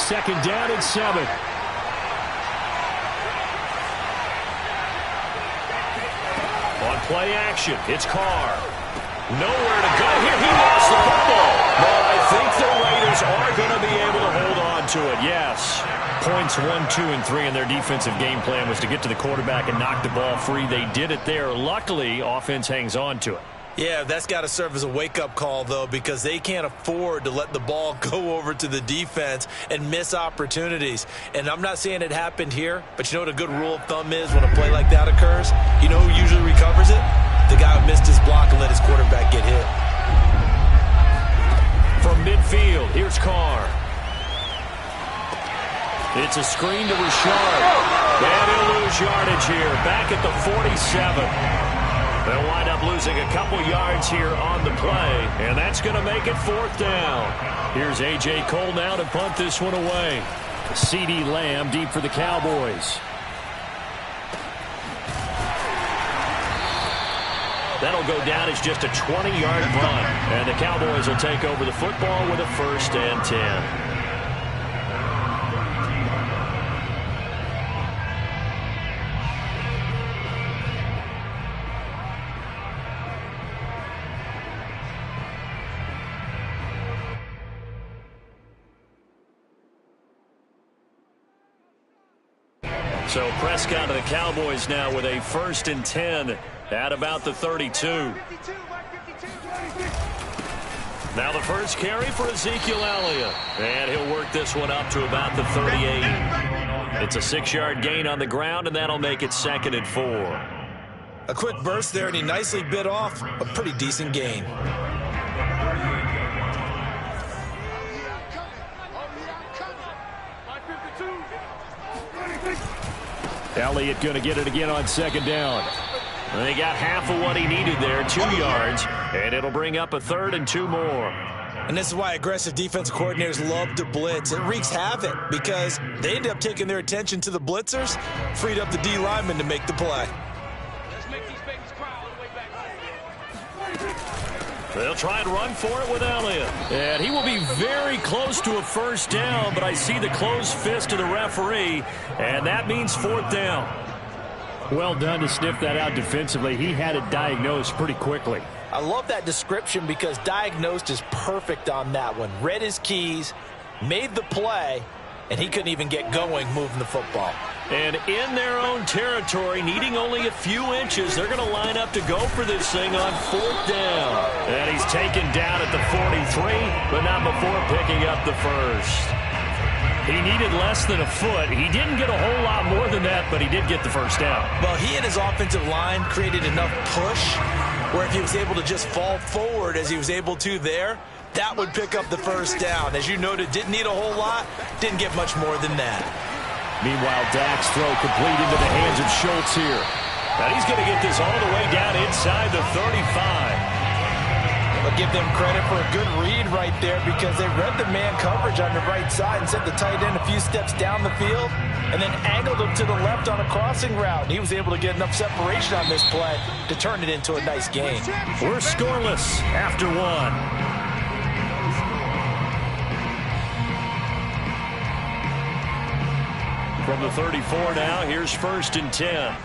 second down and 7. On play action, it's Carr. Nowhere to go here. He lost the football. But I think the Raiders are going to be able to hold on to it, yes. Points 1, 2, and 3 in their defensive game plan was to get to the quarterback and knock the ball free. They did it there. Luckily, offense hangs on to it. Yeah, that's got to serve as a wake-up call, though, because they can't afford to let the ball go over to the defense and miss opportunities. And I'm not saying it happened here, but you know what a good rule of thumb is when a play like that occurs? You know who usually recovers it? The guy who missed his block and let his quarterback get hit. From midfield, here's Carr. It's a screen to Richard. And he'll lose yardage here, back at the 47. They'll wind up losing a couple yards here on the play, and that's going to make it 4th down. Here's A.J. Cole now to punt this one away. C.D. Lamb deep for the Cowboys. That'll go down as just a 20-yard punt, and the Cowboys will take over the football with a 1st and 10. So Prescott of the Cowboys now with a 1st and 10 at about the 32. Now the first carry for Ezekiel Elliott. And he'll work this one up to about the 38. It's a 6-yard gain on the ground, and that'll make it 2nd and 4. A quick burst there, and he nicely bit off a pretty decent gain. Elliott going to get it again on 2nd down. They got half of what he needed there, 2 yards, and it'll bring up a 3rd and 2 more. And this is why aggressive defense coordinators love to blitz. It wreaks havoc because they end up taking their attention to the blitzers, freed up the D lineman to make the play. Let's make these babies cry all the way back. They'll try and run for it with Elliott. And he will be very close to a 1st down, but I see the closed fist of the referee, and that means 4th down. Well done to sniff that out defensively. He had it diagnosed pretty quickly. I love that description because diagnosed is perfect on that one. Read his keys, made the play, and he couldn't even get going moving the football. And in their own territory, needing only a few inches, they're going to line up to go for this thing on 4th down. And he's taken down at the 43, but not before picking up the 1st. He needed less than a foot. He didn't get a whole lot more than that, but he did get the 1st down. Well, he and his offensive line created enough push where if he was able to just fall forward as he was able to there, that would pick up the 1st down. As you noted, didn't need a whole lot, didn't get much more than that. Meanwhile, Dak's throw complete into the hands of Schultz here. And he's going to get this all the way down inside the 35. But give them credit for a good read right there because they read the man coverage on the right side and sent the tight end a few steps down the field and then angled him to the left on a crossing route. And he was able to get enough separation on this play to turn it into a nice game. We're scoreless after 1. From the 34 now, here's 1st and 10.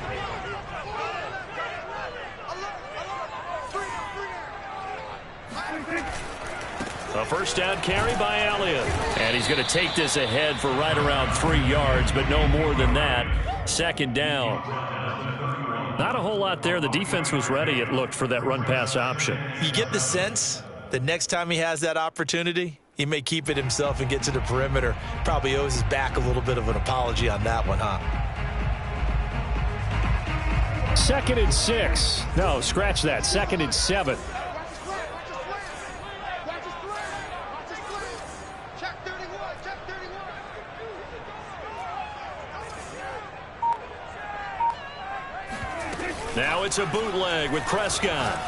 A 1st down carry by Elliott. And he's going to take this ahead for right around 3 yards, but no more than that. 2nd down. Not a whole lot there. The defense was ready, it looked, for that run-pass option. You get the sense that next time he has that opportunity, he may keep it himself and get to the perimeter. Probably owes his back a little bit of an apology on that one, huh? 2nd and 6. No, scratch that. 2nd and 7. Now it's a bootleg with Prescott.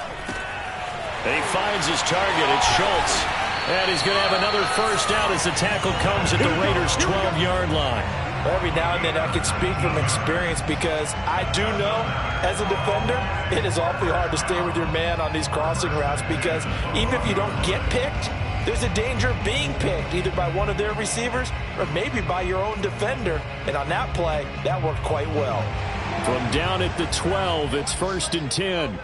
And he finds his target. It's Schultz. And he's going to have another 1st down as the tackle comes at the Raiders' 12-yard line. Every now and then I can speak from experience because I do know as a defender it is awfully hard to stay with your man on these crossing routes because even if you don't get picked, there's a danger of being picked either by one of their receivers or maybe by your own defender. And on that play, that worked quite well. From down at the 12, it's 1st and 10.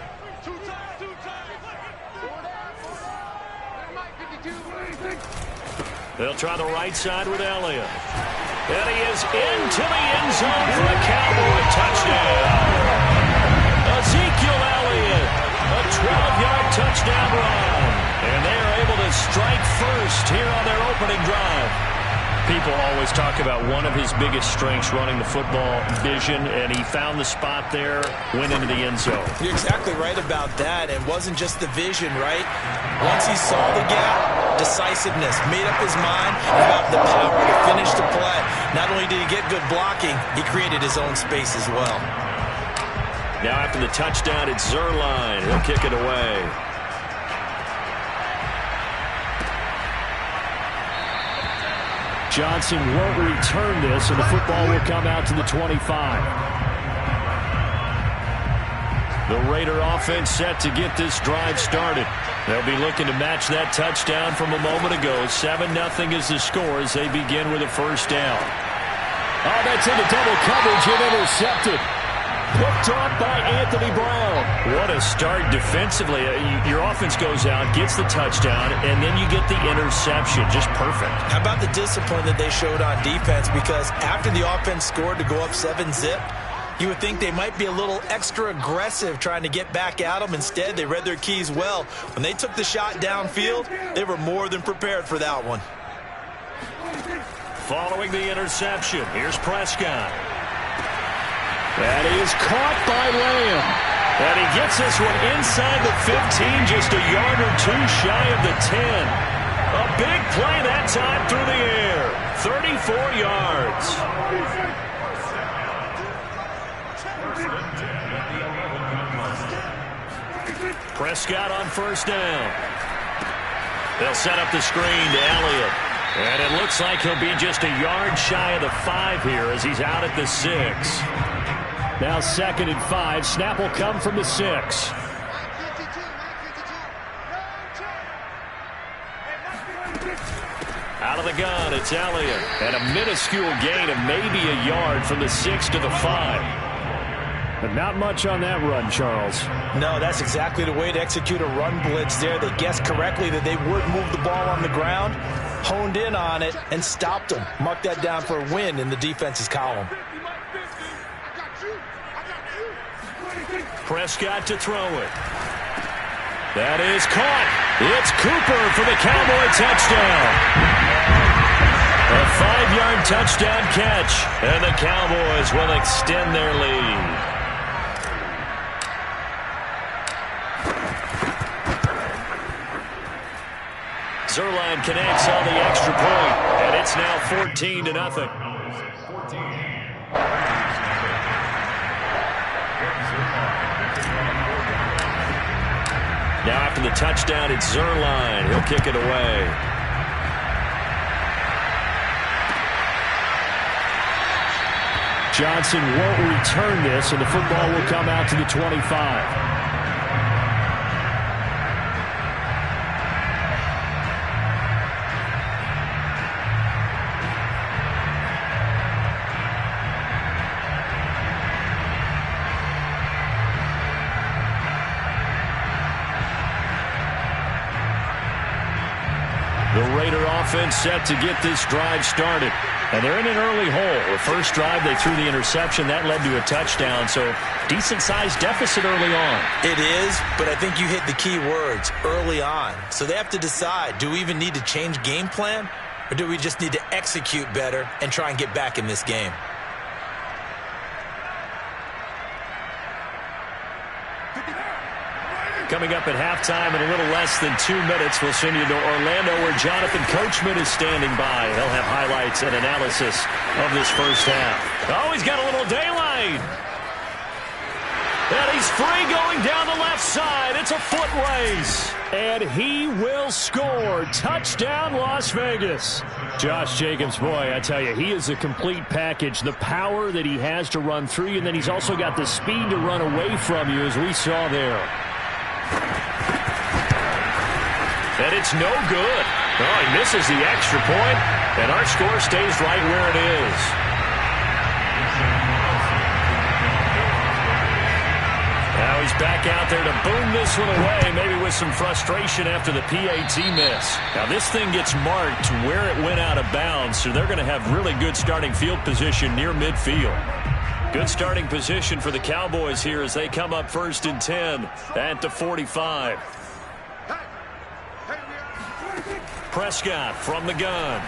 They'll try the right side with Elliott. And he is into the end zone for a Cowboy touchdown. Ezekiel Elliott, a 12-yard touchdown run. And they are able to strike first here on their opening drive. People always talk about one of his biggest strengths running the football, vision, and he found the spot there, went into the end zone. You're exactly right about that. It wasn't just the vision, right? Once he saw the gap, decisiveness, made up his mind about the power to finish the play. Not only did he get good blocking, he created his own space as well. Now after the touchdown, it's Zerline. He'll kick it away. Johnson won't return this, and the football will come out to the 25. The Raider offense set to get this drive started. They'll be looking to match that touchdown from a moment ago. 7-0 is the score as they begin with a first down. Oh, that's into double coverage and intercepted. Picked off by Anthony Brown. What a start defensively. Your offense goes out, gets the touchdown, and then you get the interception. Just perfect. How about the discipline that they showed on defense? Because after the offense scored to go up 7-zip, you would think they might be a little extra aggressive trying to get back at them. Instead, they read their keys well. When they took the shot downfield, they were more than prepared for that one. Following the interception, here's Prescott. That is caught by Lamb. And he gets this one inside the 15, just a yard or two shy of the 10. A big play that time through the air. 34 yards. Prescott on first down. They'll set up the screen to Elliott. And it looks like he'll be just a yard shy of the 5 here as he's out at the 6. Now 2nd and 5. Snap will come from the 6. Out of the gun, it's Elliott. And a minuscule gain of maybe a yard from the 6 to the 5. But not much on that run, Charles. No, that's exactly the way to execute a run blitz there. They guessed correctly that they would move the ball on the ground, honed in on it, and stopped them. Mark that down for a win in the defense's column. Prescott to throw it. That is caught. It's Cooper for the Cowboy touchdown. A 5-yard touchdown catch, and the Cowboys will extend their lead. Zerline connects on the extra point, and it's now 14-0. Now after the touchdown, it's Zerline. He'll kick it away. Johnson won't return this, and the football will come out to the 25. The Raider offense set to get this drive started. And they're in an early hole. The first drive, they threw the interception. That led to a touchdown, so decent-sized deficit early on. It is, but I think you hit the key words, early on. So they have to decide, do we even need to change game plan, or do we just need to execute better and try and get back in this game? Coming up at halftime in a little less than 2 minutes, we'll send you to Orlando where Jonathan Coachman is standing by. He'll have highlights and analysis of this first half. Oh, he's got a little daylight. And he's free going down the left side. It's a foot race. And he will score. Touchdown, Las Vegas. Josh Jacobs, boy, I tell you, he is a complete package. The power that he has to run through you, and then he's also got the speed to run away from you, as we saw there. And it's no good. Oh, he misses the extra point, and our score stays right where it is. Now he's back out there to boom this one away, maybe with some frustration after the PAT miss. Now this thing gets marked where it went out of bounds, so they're going to have really good starting field position near midfield. Good starting position for the Cowboys here as they come up 1st and 10 at the 45. Prescott from the gun.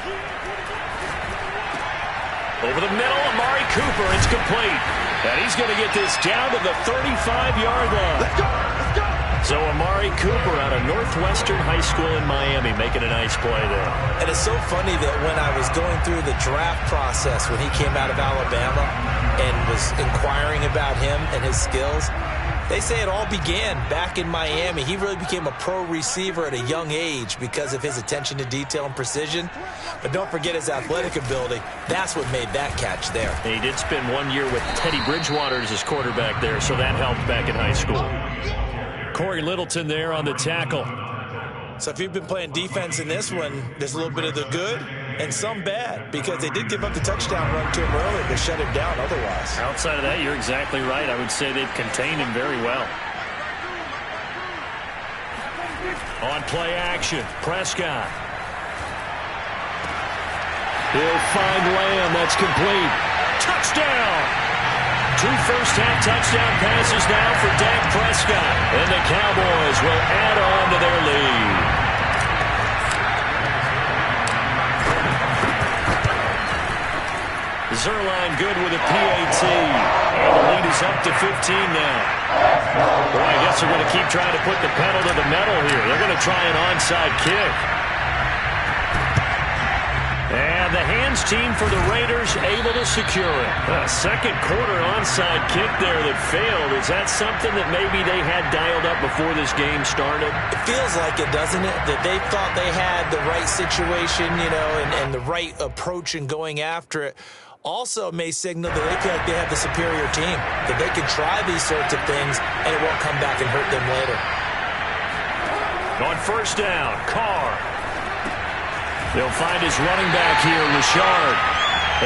Over the middle, Amari Cooper. It's complete. And he's going to get this down to the 35-yard line. Let's go! Let's go! So Amari Cooper out of Northwestern High School in Miami making a nice play there. And it's so funny that when I was going through the draft process when he came out of Alabama and was inquiring about him and his skills, they say it all began back in Miami. He really became a pro receiver at a young age because of his attention to detail and precision. But don't forget his athletic ability. That's what made that catch there. He did spend 1 year with Teddy Bridgewater as his quarterback there, so that helped back in high school. Corey Littleton there on the tackle. So if you've been playing defense in this one, there's a little bit of the good and some bad because they did give up the touchdown run to him earlier to shut him down otherwise. Outside of that, you're exactly right. I would say they've contained him very well. On play action, Prescott. He'll find Lamb. That's complete. Touchdown! 2 first-half touchdown passes now for Dak Prescott. And the Cowboys will add on to their lead. Zerline good with a PAT. And the lead is up to 15 now. Boy, I guess they're going to keep trying to put the pedal to the metal here. They're going to try an onside kick. And the hands team for the Raiders able to secure it. A second quarter onside kick there that failed. Is that something that maybe they had dialed up before this game started? It feels like it, doesn't it? That they thought they had the right situation, you know, and the right approach in going after it. Also may signal that they feel like they have the superior team, that they can try these sorts of things and it won't come back and hurt them later. On first down, Carr. They'll find his running back here, Yashard.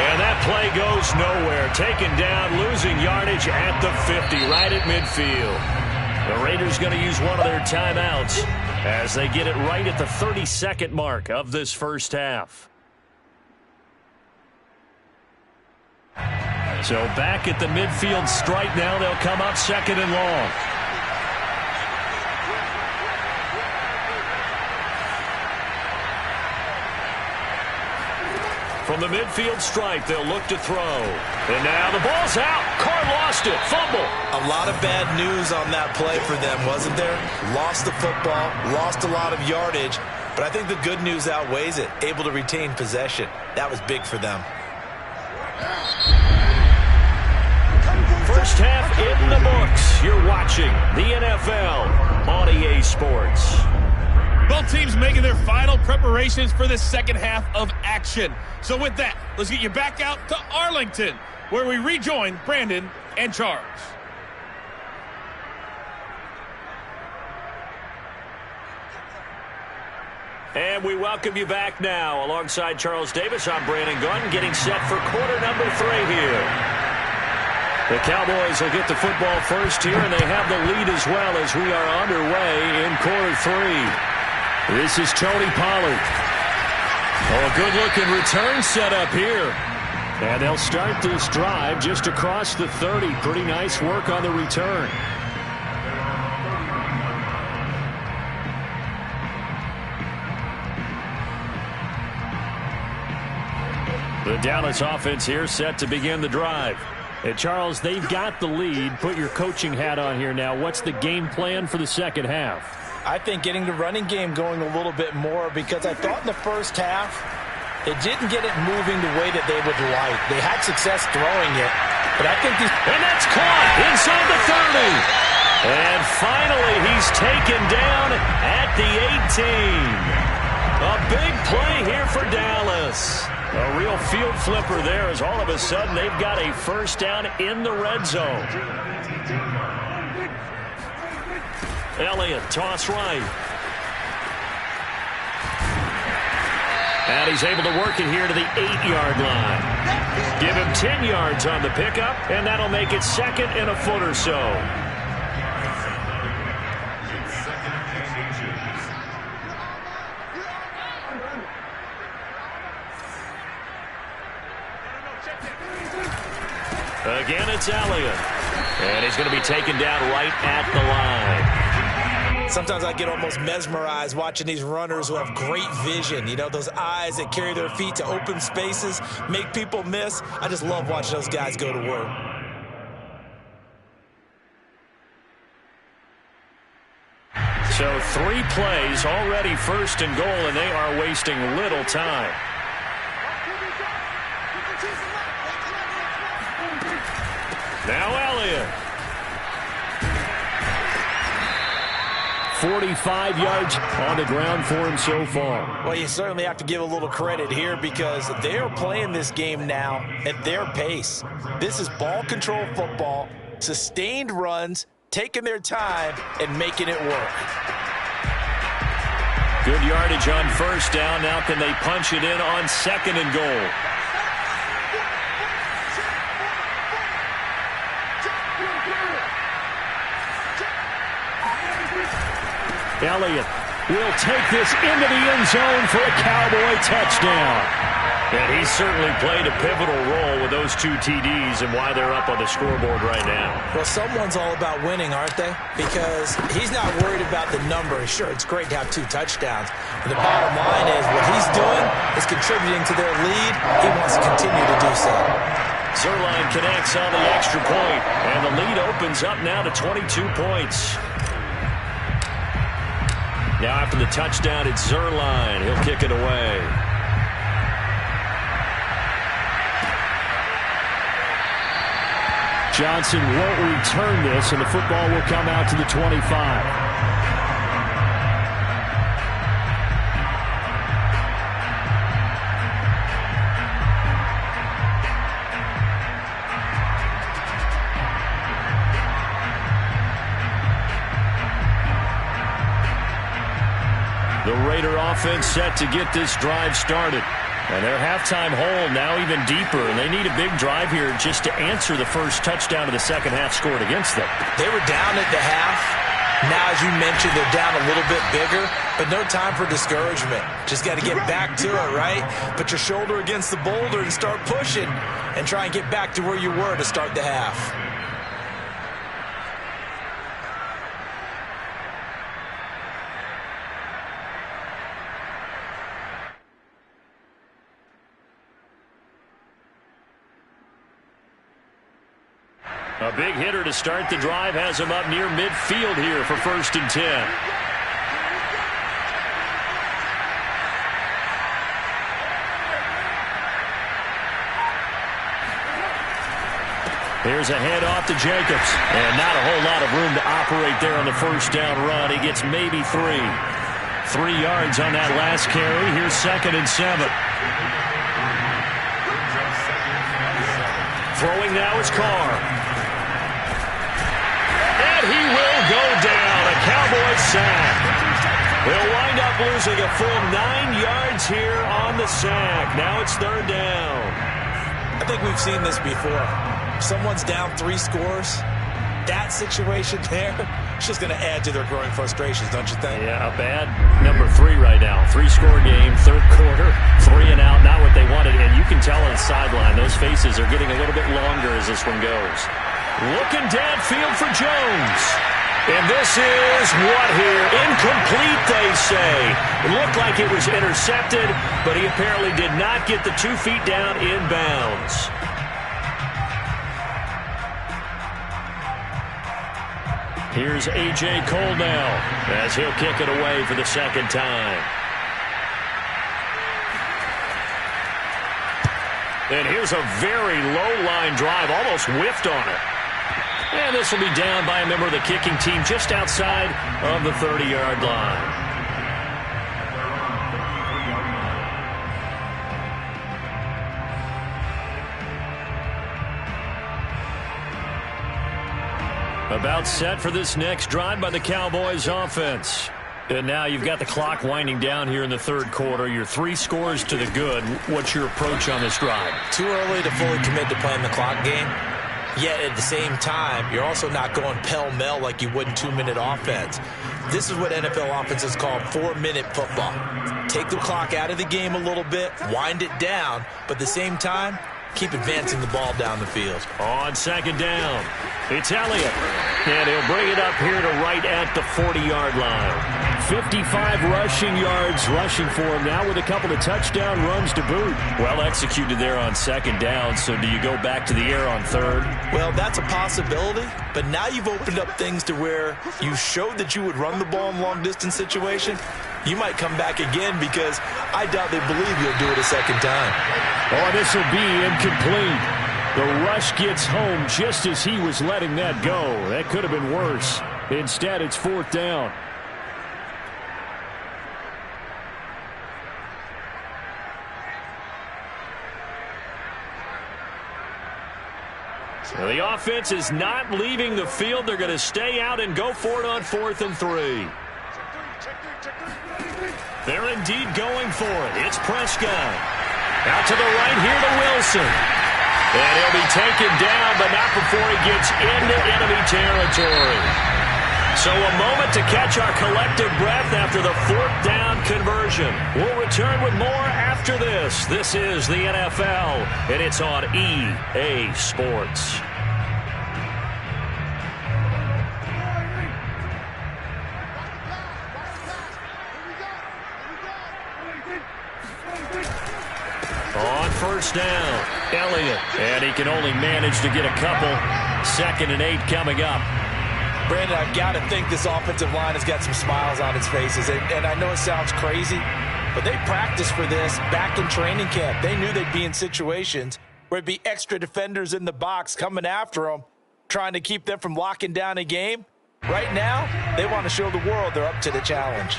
And that play goes nowhere. Taken down, losing yardage at the 50, right at midfield. The Raiders going to use one of their timeouts as they get it right at the 32nd mark of this first half. So back at the midfield stripe now. They'll come up 2nd and long. From the midfield stripe, they'll look to throw. And now the ball's out. Carr lost it. Fumble. A lot of bad news on that play for them, wasn't there? Lost the football, lost a lot of yardage, but I think the good news outweighs it. Able to retain possession. That was big for them. First half in the books. You're watching the NFL on EA Sports. Both teams making their final preparations for the second half of action. So with that, let's get you back out to Arlington, where we rejoin Brandon and Charles. And we welcome you back now. Alongside Charles Davis, I'm Brandon Gunn, getting set for quarter number 3 here. The Cowboys will get the football first here, and they have the lead as well as we are underway in quarter 3. This is Tony Pollard. Oh, a good-looking return set up here. And they'll start this drive just across the 30. Pretty nice work on the return. The Dallas offense here set to begin the drive. And Charles, they've got the lead. Put your coaching hat on here now. What's the game plan for the second half? I think getting the running game going a little bit more because I thought in the first half it didn't get it moving the way that they would like. They had success throwing it, but I think these... And that's caught inside the 30. And finally he's taken down at the 18. A big play here for Dallas. A real field flipper there as all of a sudden they've got a first down in the red zone. Elliott, toss right. And he's able to work it here to the 8-yard line. Give him 10 yards on the pickup, and that'll make it 2nd and a foot or so. Again, it's Elliott. And he's going to be taken down right at the line. Sometimes I get almost mesmerized watching these runners who have great vision. You know, those eyes that carry their feet to open spaces, make people miss. I just love watching those guys go to work. So 3 plays, already 1st and goal, and they are wasting little time. Now Elliott. 45 yards on the ground for him so far. Well, you certainly have to give a little credit here because they're playing this game now at their pace. This is ball control football, sustained runs, taking their time, and making it work. Good yardage on 1st down. Now can they punch it in on 2nd and goal? Elliott will take this into the end zone for a Cowboy touchdown. And he's certainly played a pivotal role with those 2 TDs and why they're up on the scoreboard right now. Well, someone's all about winning, aren't they? Because he's not worried about the number. Sure, it's great to have 2 touchdowns. But the bottom line is what he's doing is contributing to their lead. He wants to continue to do so. Zuerlein connects on the extra point, and the lead opens up now to 22 points. Now after the touchdown, it's Zuerlein. He'll kick it away. Johnson won't return this, and the football will come out to the 25. The Raider offense set to get this drive started. And their halftime hole now even deeper, and they need a big drive here just to answer the first touchdown of the second half scored against them. They were down at the half. Now, as you mentioned, they're down a little bit bigger, but no time for discouragement. Just got to get back to it, right? Put your shoulder against the boulder and start pushing and try and get back to where you were to start the half. A big hitter to start the drive has him up near midfield here for 1st and 10. Here's a handoff to Jacobs. And not a whole lot of room to operate there on the 1st down run. He gets maybe 3. 3 yards on that last carry. Here's 2nd and 7. Throwing now is Carr. He will go down. A Cowboy sack. They'll wind up losing a full 9 yards here on the sack. Now it's 3rd down. I think we've seen this before. Someone's down 3 scores. That situation there, it's just going to add to their growing frustrations, don't you think? Yeah, a bad number 3 right now. 3-score game, 3rd quarter, 3 and out, not what they wanted. And you can tell on the sideline, those faces are getting a little bit longer as this one goes. Looking downfield for Jones. And this is what here? Incomplete, they say. It looked like it was intercepted, but he apparently did not get the 2 feet down in bounds. Here's A.J. Cole now as he'll kick it away for the 2nd time. And here's a very low-line drive, almost whiffed on it. And this will be down by a member of the kicking team just outside of the 30-yard line. About set for this next drive by the Cowboys offense. And now you've got the clock winding down here in the third quarter. You're 3 scores to the good. What's your approach on this drive? Too early to fully commit to playing the clock game. Yet at the same time, you're also not going pell-mell like you would in 2-minute offense. This is what NFL offenses call 4-minute football. Take the clock out of the game a little bit, wind it down, but at the same time, keep advancing the ball down the field. On second down, it's Elliott. And he'll bring it up here to right at the 40-yard line. 55 rushing yards rushing for him now with a couple of touchdown runs to boot. Well executed there on second down, so do you go back to the air on third? Well, that's a possibility, but now you've opened up things to where you showed that you would run the ball in long-distance situation. You might come back again because I doubt they believe you'll do it a second time. Oh, this will be incomplete. The rush gets home just as he was letting that go. That could have been worse. Instead, it's fourth down. So the offense is not leaving the field. They're going to stay out and go for it on 4th and 3. They're indeed going for it. It's Prescott. Out to the right here to Wilson. And he'll be taken down, but not before he gets into enemy territory. So a moment to catch our collective breath after the 4th down conversion. We'll return with more after this. This is the NFL, and it's on EA Sports. On first down, Elliott. And he can only manage to get a couple. 2nd and 8 coming up. Brandon, I've got to think this offensive line has got some smiles on its faces. And I know it sounds crazy, but they practiced for this back in training camp. They knew they'd be in situations where it'd be extra defenders in the box coming after them, trying to keep them from locking down a game. Right now, they want to show the world they're up to the challenge.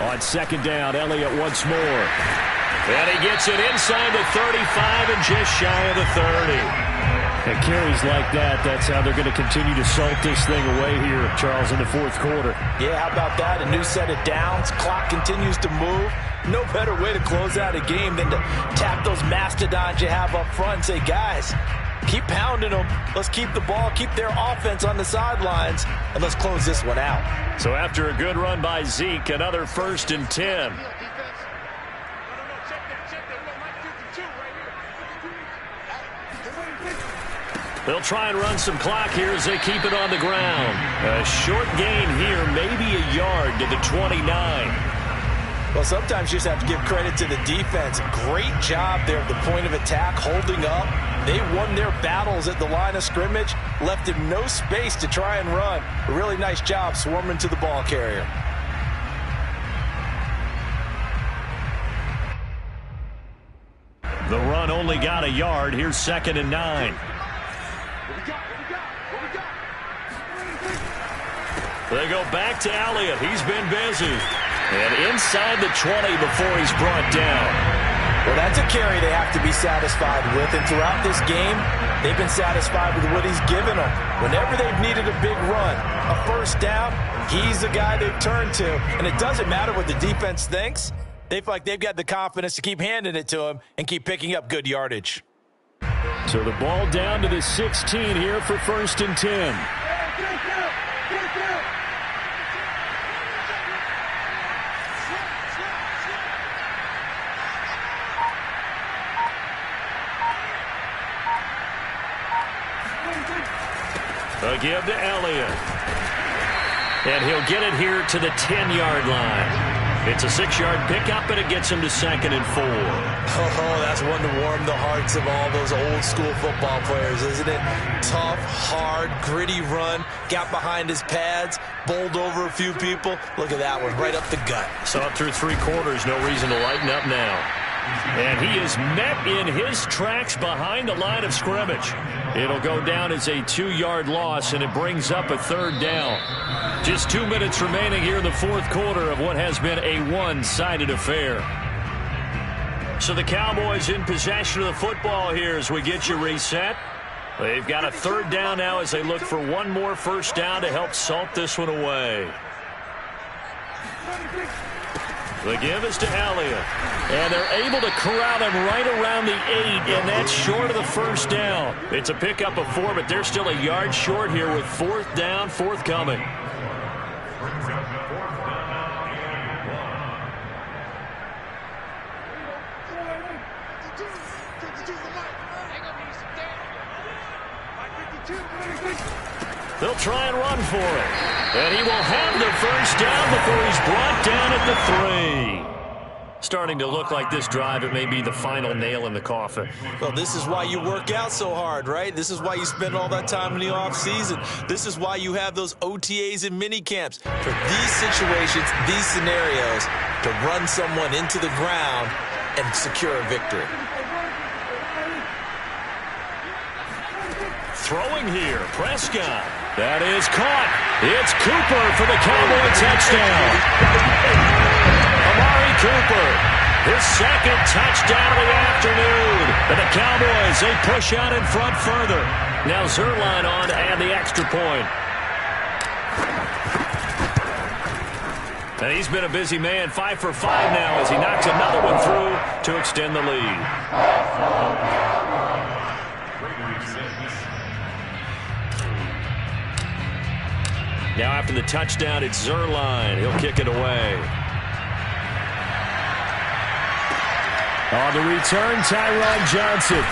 On second down, Elliott once more. And he gets it inside the 35 and just shy of the 30. And carries like that, that's how they're going to continue to salt this thing away here, Charles, in the 4th quarter. Yeah, how about that? A new set of downs. Clock continues to move. No better way to close out a game than to tap those mastodons you have up front and say, guys, keep pounding them. Let's keep the ball, keep their offense on the sidelines, and let's close this one out. So after a good run by Zeke, another 1st and 10. They'll try and run some clock here as they keep it on the ground. A short gain here, maybe a yard to the 29. Well, sometimes you just have to give credit to the defense. Great job there at the point of attack, holding up. They won their battles at the line of scrimmage, left him no space to try and run. A really nice job swarming to the ball carrier. The run only got a yard. Here's 2nd and 9. They go back to Elliott. He's been busy. And inside the 20 before he's brought down. Well, that's a carry they have to be satisfied with. And throughout this game, they've been satisfied with what he's given them. Whenever they've needed a big run, a 1st down, he's the guy they've turned to. And it doesn't matter what the defense thinks. They feel like they've got the confidence to keep handing it to him and keep picking up good yardage. So the ball down to the 16 here for 1st and 10. A give to Elliott. And he'll get it here to the 10-yard line. It's a 6-yard pickup, and it gets him to 2nd and 4. Oh, that's one to warm the hearts of all those old-school football players, isn't it? Tough, hard, gritty run. Got behind his pads, bowled over a few people. Look at that one, right up the gut. So up through 3 quarters, no reason to lighten up now. And he is met in his tracks behind the line of scrimmage. It'll go down as a 2-yard loss, and it brings up a 3rd down. Just 2 minutes remaining here in the 4th quarter of what has been a one-sided affair. So the Cowboys in possession of the football here as we get you reset. They've got a third down now as they look for one more first down to help salt this one away. The give is to Elliott. And they're able to corral him right around the 8, and that's short of the first down. It's a pickup of 4, but they're still a yard short here with fourth down forthcoming. They'll try and run for it. And he will have the first down before he's brought down at the 3. Starting to look like this drive, it may be the final nail in the coffin. Well, this is why you work out so hard, right? This is why you spend all that time in the offseason. This is why you have those OTAs and mini camps. For these situations, these scenarios, to run someone into the ground and secure a victory. Throwing here, Prescott. That is caught. It's Cooper for the Cowboy touchdown. Amari Cooper, his second touchdown of the afternoon. And the Cowboys, they push out in front further. Now Zerline on to add the extra point. And he's been a busy man, 5 for 5 now as he knocks another one through to extend the lead. Now after the touchdown, it's Zerline. He'll kick it away. On the return, Tyron Johnson.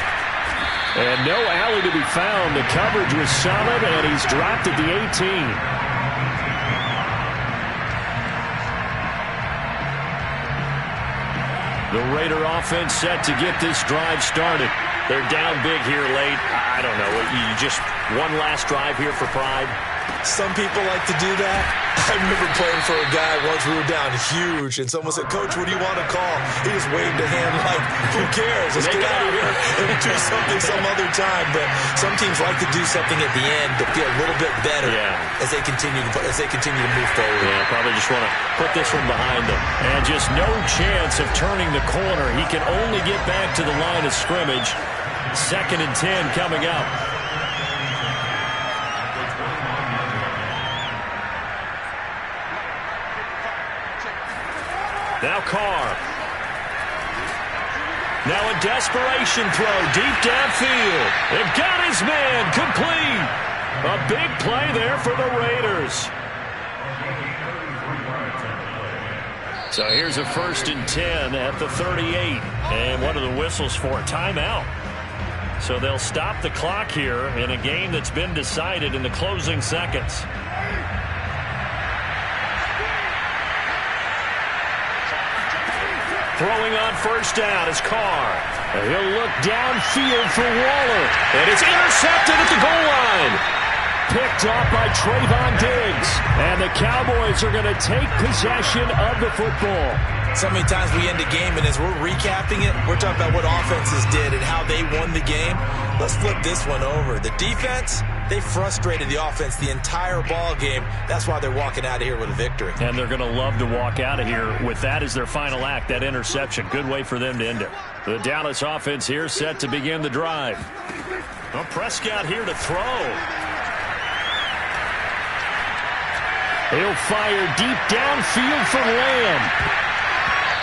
And no alley to be found. The coverage was solid, and he's dropped at the 18. The Raider offense set to get this drive started. They're down big here late. I don't know. You just one last drive here for pride. Some people like to do that. I remember playing for a guy once. We were down huge, and someone said, "Coach, what do you want to call?" He just waved a hand like, "Who cares? Let's get out of here and do something some other time." But some teams like to do something at the end to feel a little bit better as they continue to move forward. Yeah, probably just want to put this one behind them. And just no chance of turning the corner. He can only get back to the line of scrimmage. 2nd and 10 coming up. Now Carr. Now a desperation throw deep downfield. They've got his man complete. A big play there for the Raiders. So here's a 1st and 10 at the 38. And what are the whistles for? Timeout. So they'll stop the clock here in a game that's been decided in the closing seconds. Throwing on first down is Carr. He'll look downfield for Waller. And it's intercepted at the goal line. Picked off by Trayvon Diggs. And the Cowboys are going to take possession of the football. So many times we end a game, and as we're recapping it, we're talking about what offenses did and how they won the game. Let's flip this one over. The defense, they frustrated the offense the entire ball game. That's why they're walking out of here with a victory. And they're going to love to walk out of here with that as their final act, that interception. Good way for them to end it. The Dallas offense here set to begin the drive. Well, Prescott here to throw. He'll fire deep downfield for Lamb.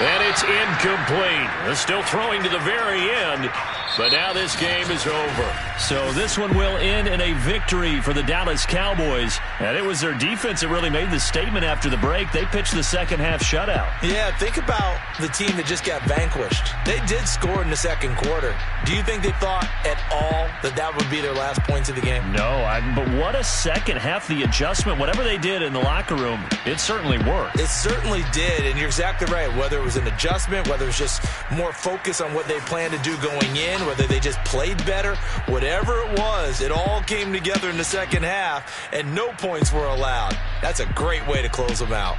And it's incomplete. They're still throwing to the very end. But now this game is over. So this one will end in a victory for the Dallas Cowboys. And it was their defense that really made the statement after the break. They pitched the second half shutout. Yeah, think about the team that just got vanquished. They did score in the second quarter. Do you think they thought at all that that would be their last points of the game? No, but what a second half. The adjustment, whatever they did in the locker room, it certainly worked. It certainly did, and you're exactly right. Whether it was an adjustment, whether it was just more focus on what they planned to do going in, whether they just played better, whatever it was, it all came together in the second half, and no points were allowed. That's a great way to close them out.